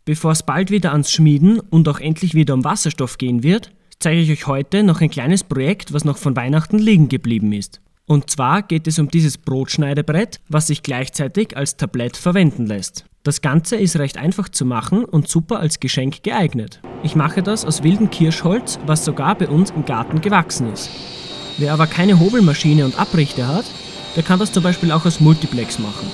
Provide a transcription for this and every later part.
Bevor es bald wieder ans Schmieden und auch endlich wieder um Wasserstoff gehen wird, zeige ich euch heute noch ein kleines Projekt, was noch von Weihnachten liegen geblieben ist. Und zwar geht es um dieses Brotschneidebrett, was sich gleichzeitig als Tablett verwenden lässt. Das Ganze ist recht einfach zu machen und super als Geschenk geeignet. Ich mache das aus wildem Kirschholz, was sogar bei uns im Garten gewachsen ist. Wer aber keine Hobelmaschine und Abrichter hat, der kann das zum Beispiel auch aus Multiplex machen.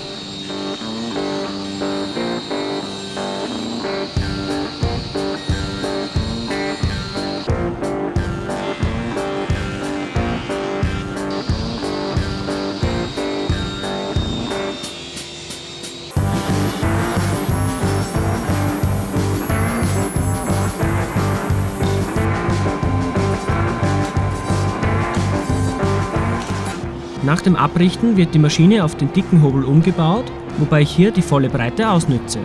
Nach dem Abrichten wird die Maschine auf den dicken Hobel umgebaut, wobei ich hier die volle Breite ausnütze.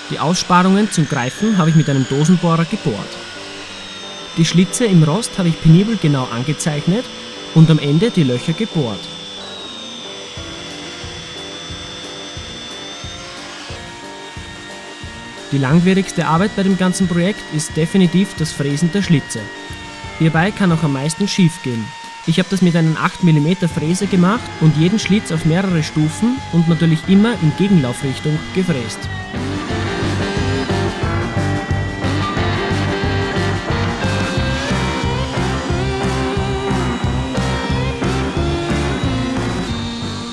Die Aussparungen zum Greifen habe ich mit einem Dosenbohrer gebohrt. Die Schlitze im Rost habe ich penibel genau angezeichnet und am Ende die Löcher gebohrt. Die langwierigste Arbeit bei dem ganzen Projekt ist definitiv das Fräsen der Schlitze. Hierbei kann auch am meisten schief gehen. Ich habe das mit einem 8 mm Fräse gemacht und jeden Schlitz auf mehrere Stufen und natürlich immer in Gegenlaufrichtung gefräst.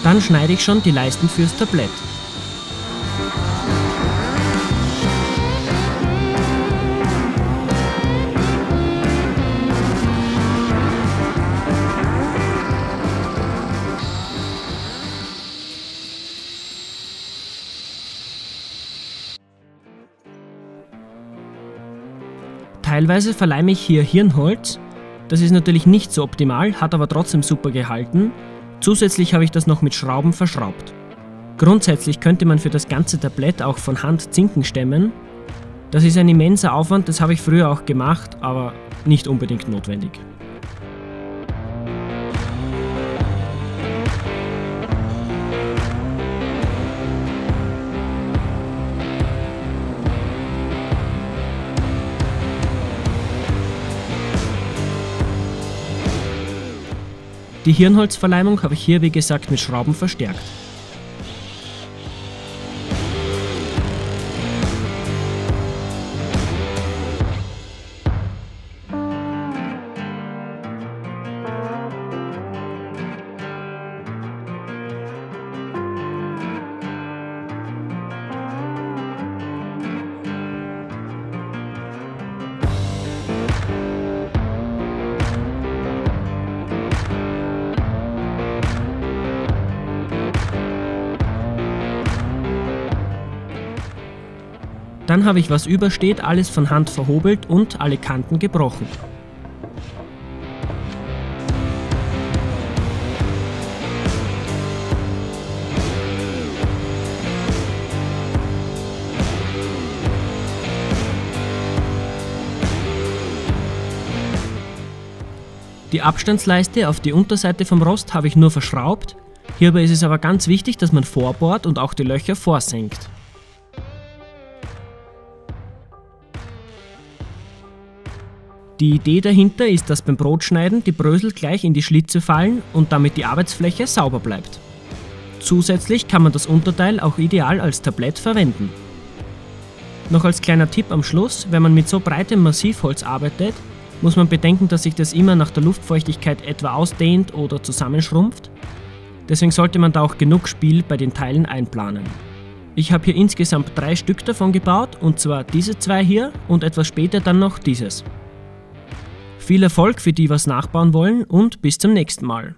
Dann schneide ich schon die Leisten fürs Tablett. Teilweise verleime ich hier Hirnholz. Das ist natürlich nicht so optimal, hat aber trotzdem super gehalten. Zusätzlich habe ich das noch mit Schrauben verschraubt. Grundsätzlich könnte man für das ganze Tablett auch von Hand Zinken stemmen. Das ist ein immenser Aufwand, das habe ich früher auch gemacht, aber nicht unbedingt notwendig. Die Hirnholzverleimung habe ich hier wie gesagt mit Schrauben verstärkt. Dann habe ich, was übersteht, alles von Hand verhobelt und alle Kanten gebrochen. Die Abstandsleiste auf die Unterseite vom Rost habe ich nur verschraubt. Hierbei ist es aber ganz wichtig, dass man vorbohrt und auch die Löcher vorsenkt. Die Idee dahinter ist, dass beim Brotschneiden die Brösel gleich in die Schlitze fallen und damit die Arbeitsfläche sauber bleibt. Zusätzlich kann man das Unterteil auch ideal als Tablett verwenden. Noch als kleiner Tipp am Schluss: Wenn man mit so breitem Massivholz arbeitet, muss man bedenken, dass sich das immer nach der Luftfeuchtigkeit etwa ausdehnt oder zusammenschrumpft. Deswegen sollte man da auch genug Spiel bei den Teilen einplanen. Ich habe hier insgesamt 3 Stück davon gebaut, und zwar diese 2 hier und etwas später dann noch dieses. Viel Erfolg für die, was nachbauen wollen, und bis zum nächsten Mal.